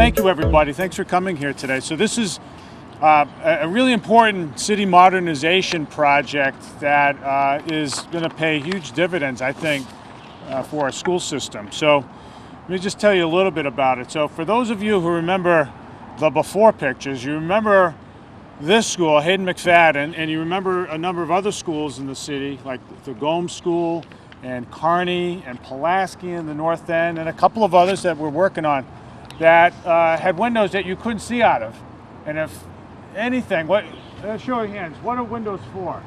thank you, everybody. Thanks for coming here today. So this is a really important city modernization project that is going to pay huge dividends, I think, for our school system. So let me just tell you a little bit about it. So for those of you who remember the before pictures, you remember this school, Hayden McFadden, and you remember a number of other schools in the city, like the Gomes School and Kearney and Pulaski in the North End, and a couple of others that we're working on that had windows that you couldn't see out of. And if anything, show of hands, what are windows for? All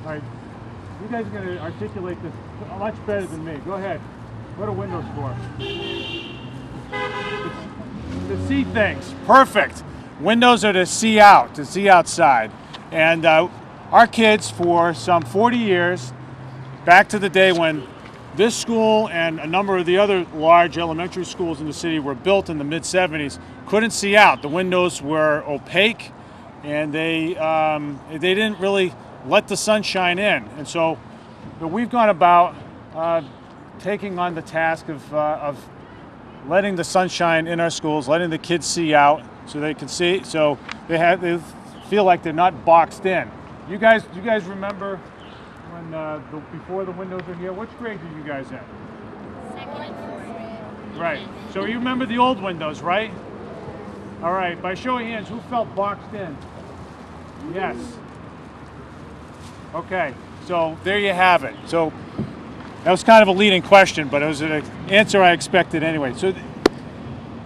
right, you guys are going to articulate this much better than me. Go ahead. What are windows for? To see things. Perfect. Windows are to see out, to see outside. And our kids, for some 40 years, back to the day when this school and a number of the other large elementary schools in the city were built in the mid-70s, couldn't see out. The windows were opaque, and they didn't really let the sunshine in. And so we've gone about taking on the task of letting the sunshine in our schools, letting the kids see out so they can see, so they feel like they're not boxed in. You guys remember when before the windows were here? Which grade did you guys in? Second and fourth. Right. So you remember the old windows, right? All right. By show of hands, who felt boxed in? Yes. Okay. So there you have it. So that was kind of a leading question, but it was an answer I expected anyway. So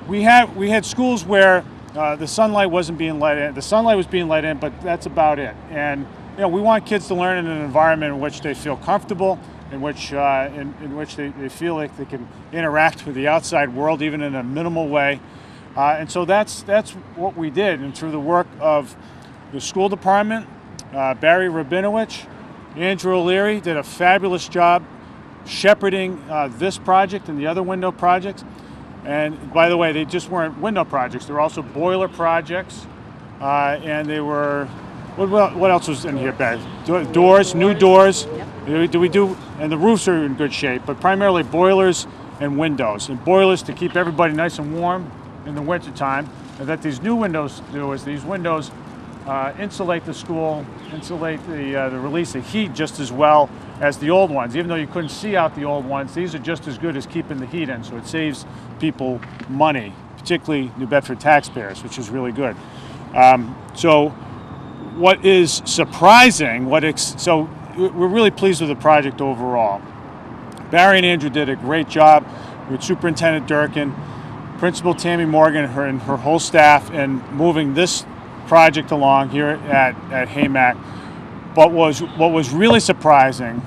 we had schools where the sunlight wasn't being let in. The sunlight was being let in, but that's about it. And we want kids to learn in an environment in which they feel comfortable, in which they feel like they can interact with the outside world, even in a minimal way. And so that's what we did. And through the work of the school department, Barry Rabinowitz, Andrew O'Leary did a fabulous job shepherding this project and the other window projects. And by the way, they just weren't window projects. They were also boiler projects, and they were. What else was in here, Barry? Doors, new doors. Yep. And the roofs are in good shape, but primarily boilers and windows. And boilers to keep everybody nice and warm in the wintertime. And that these new windows do is these windows insulate the school, insulate the release of heat just as well as the old ones. Even though you couldn't see out the old ones, these are just as good as keeping the heat in, so it saves people money, particularly New Bedford taxpayers, which is really good. So what is surprising, so we're really pleased with the project overall. Barry and Andrew did a great job with Superintendent Durkin, Principal Tammy Morgan, and her whole staff in moving this project along here at Haymack. But what was really surprising,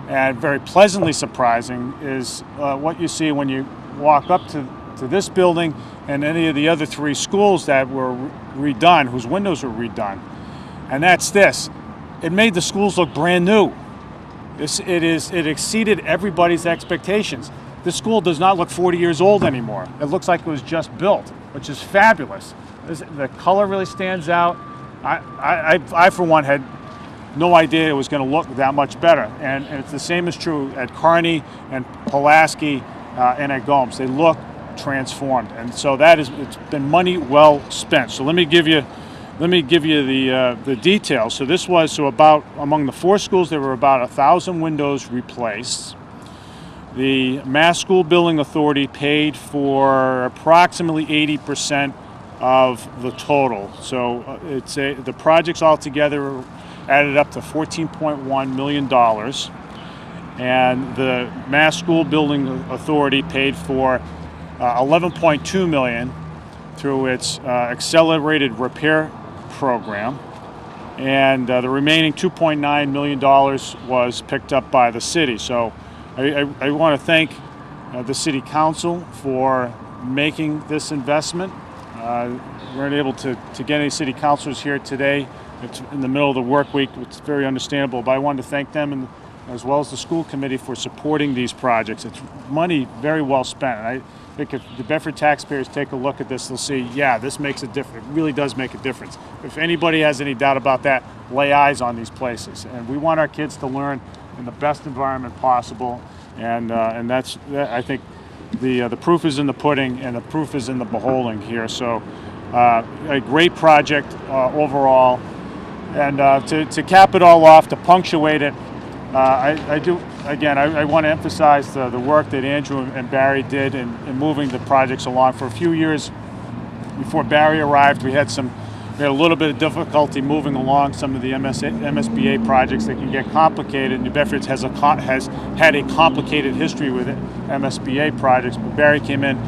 and very pleasantly surprising, is what you see when you walk up to this building and any of the other three schools that were redone, whose windows were redone. And that's this. It made the schools look brand new. It exceeded everybody's expectations. This school does not look 40 years old anymore. It looks like it was just built, which is fabulous. The color really stands out. I for one, had no idea it was going to look that much better. And it's the same is true at Kearney and Pulaski and at Gomes. They look transformed. And so it's been money well spent. So let me give you the details. So about among the four schools, there were about 1,000 windows replaced. The Mass School Building Authority paid for approximately 80% of the total. So the projects altogether added up to $14.1 million. And the Mass School Building Authority paid for $11.2 million through its accelerated repair program, and the remaining $2.9 million was picked up by the city. So I want to thank the City Council for making this investment. We weren't able to get any city councilors here today. It's in the middle of the work week. It's very understandable, but I wanted to thank them as well as the school committee for supporting these projects. It's money very well spent. And I think if the Bedford taxpayers take a look at this, they'll see, yeah, this makes a difference. It really does make a difference. If anybody has any doubt about that, lay eyes on these places. And we want our kids to learn in the best environment possible. And I think the proof is in the pudding and the proof is in the beholding here. So a great project overall. And to cap it all off, to punctuate it, I do, again, I want to emphasize the work that Andrew and Barry did in moving the projects along. For a few years before Barry arrived, we had a little bit of difficulty moving along some of the MSBA projects that can get complicated. New Bedford has had a complicated history with MSBA projects, but Barry came in,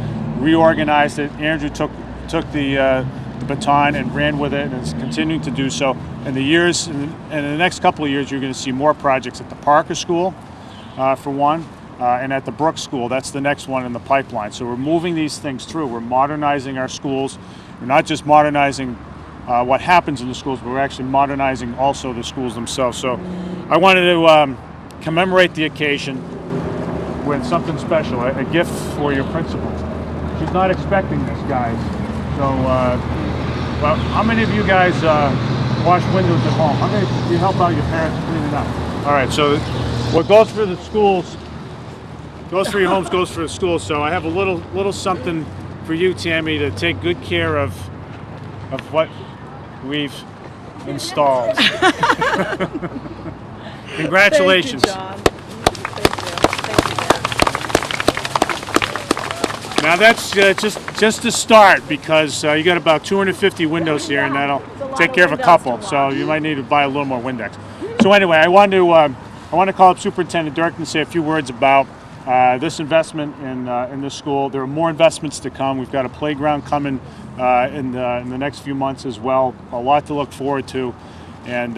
reorganized it. Andrew took the baton and ran with it, and is continuing to do so. In the next couple of years, you're going to see more projects at the Parker School, for one, and at the Brooks School. That's the next one in the pipeline. So we're moving these things through. We're modernizing our schools. We're not just modernizing what happens in the schools, but we're actually modernizing also the schools themselves. So I wanted to commemorate the occasion with something special, a gift for your principal. She's not expecting this, guys. So, well, how many of you guys wash windows at home? How many of you help out your parents clean it up? All right, so what goes for the schools goes for your homes, goes for the schools. So I have a little something for you, Tammy, to take good care of what we've installed. Congratulations. Thank you, John. Thank you. Now that's just to start, because you got about 250 windows here, and that'll take care of a couple. So you might need to buy a little more Windex. So anyway, I want to call up Superintendent Durkin and say a few words about this investment in this school. There are more investments to come. We've got a playground coming in the next few months as well. A lot to look forward to, and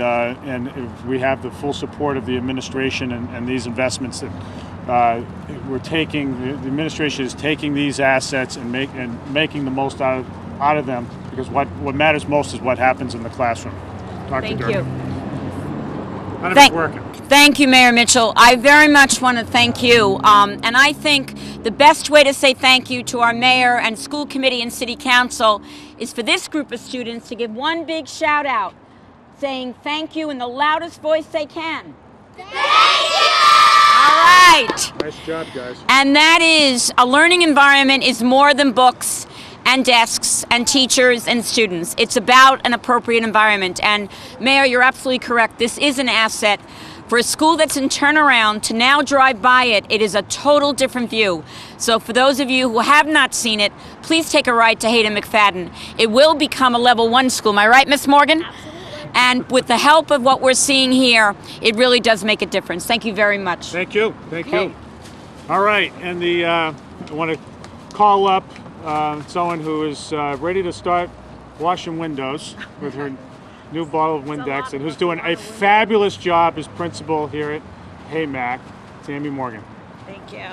we have the full support of the administration and these investments that we're taking. The administration is taking these assets and making the most out of them, because what matters most is what happens in the classroom. Thank you. How did it work? Thank you, Mayor Mitchell. I very much want to thank you. And I think the best way to say thank you to our mayor and school committee and city council is for this group of students to give one big shout out, saying thank you in the loudest voice they can. Thank you! All right. Nice job, guys. And that is, a learning environment is more than books and desks and teachers and students. It's about an appropriate environment. And Mayor, you're absolutely correct. This is an asset. For a school that's in turnaround, to now drive by it, it is a total different view. So for those of you who have not seen it, please take a ride to Hayden McFadden. It will become a level 1 school. Am I right, Miss Morgan? Absolutely. And with the help of what we're seeing here, it really does make a difference. Thank you very much. Thank you. Thank you. All right, and I want to call up someone who is ready to start washing windows with her new bottle of Windex, and who's doing a fabulous job as principal here at Haymac, Tammy Morgan. Thank you.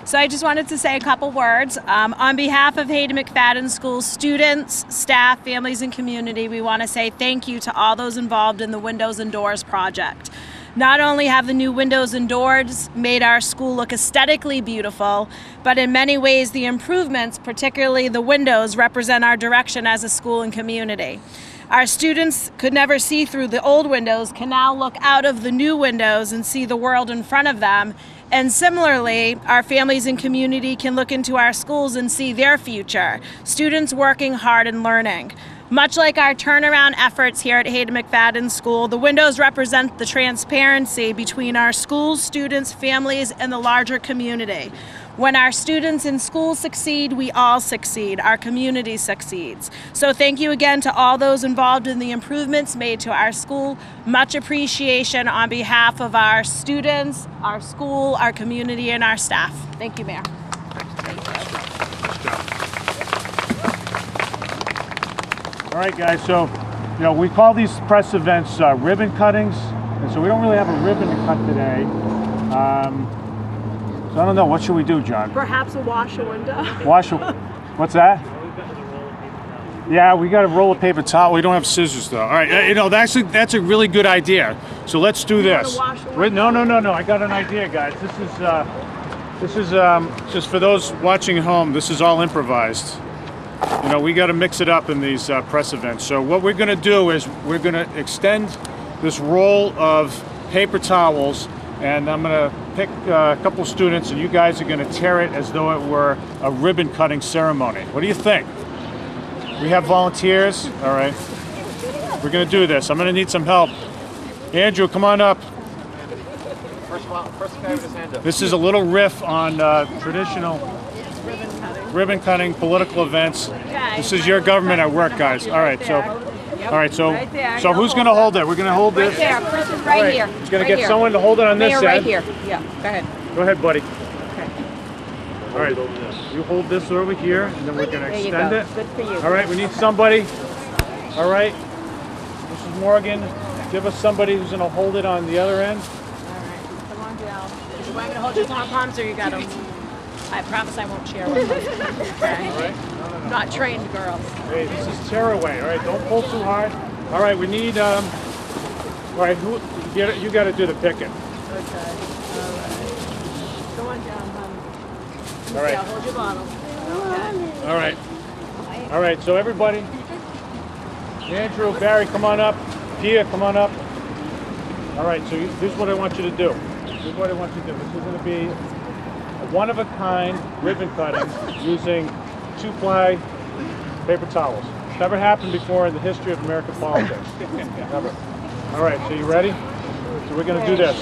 So I just wanted to say a couple words. On behalf of Hayden McFadden School students, staff, families, and community, we want to say thank you to all those involved in the Windows and Doors project. Not only have the new windows and doors made our school look aesthetically beautiful, but in many ways the improvements, particularly the windows, represent our direction as a school and community. Our students could never see through the old windows, can now look out of the new windows and see the world in front of them. And similarly, our families and community can look into our schools and see their future, students working hard and learning. Much like our turnaround efforts here at Hayden McFadden School, the windows represent the transparency between our schools, students, families, and the larger community. When our students in school succeed, we all succeed. Our community succeeds. So thank you again to all those involved in the improvements made to our school. Much appreciation on behalf of our students, our school, our community, and our staff. Thank you, Mayor. Thank you. All right, guys, so we call these press events ribbon cuttings, and so we don't really have a ribbon to cut today. So I don't know, what should we do, John? Perhaps wash a window. What's that? Yeah, we got a roll of paper towel. We don't have scissors though. All right, that's a really good idea. So let's do this. No. I got an idea, guys. This is just for those watching at home. This is all improvised. We got to mix it up in these press events. So what we're going to do is we're going to extend this roll of paper towels and I'm going to pick a couple students, and you guys are going to tear it as though it were a ribbon cutting ceremony. What do you think? We have volunteers? All right. We're going to do this. I'm going to need some help. Andrew, come on up. First guy with his hand up. This is a little riff on traditional ribbon cutting, political events. This is your government at work, guys. All right, so who's going to hold it? We're going to hold this. Right there, Chris is right here. He's going Right to get here. someone to hold it on this Mayor, right end. here. Yeah, go ahead. Go ahead, buddy. Okay. All right, you hold this over here, and then we're going to There you extend go. it. Good for you. All right, we need somebody. All right, Mrs. Morgan, give us somebody who's going to hold it on the other end. Come on down. You want me to hold your pom-poms or you got them? I promise I won't share with you. Okay? All right. Not trained girls. Hey, this is tearaway. All right, don't pull too hard. All right, we need. All right, you got to do the picking. Okay. All right. Go on down, honey. All right. Yeah, hold your bottle. Okay. All right. All right. So everybody, Andrew, Barry, come on up. Pia, come on up. All right. So this is what I want you to do. This is what I want you to do. This is going to be a one-of-a-kind ribbon cutting using 2-ply paper towels. Never happened before in the history of American politics. Never. All right. So you ready? So we're going to do this.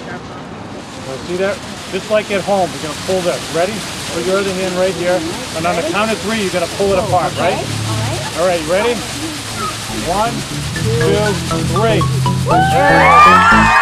See that? Just like at home, we're going to pull this. Ready? Put your other hand right here. And on the count of 3, you're going to pull it apart, right? All right, you ready? 1, 2, 3.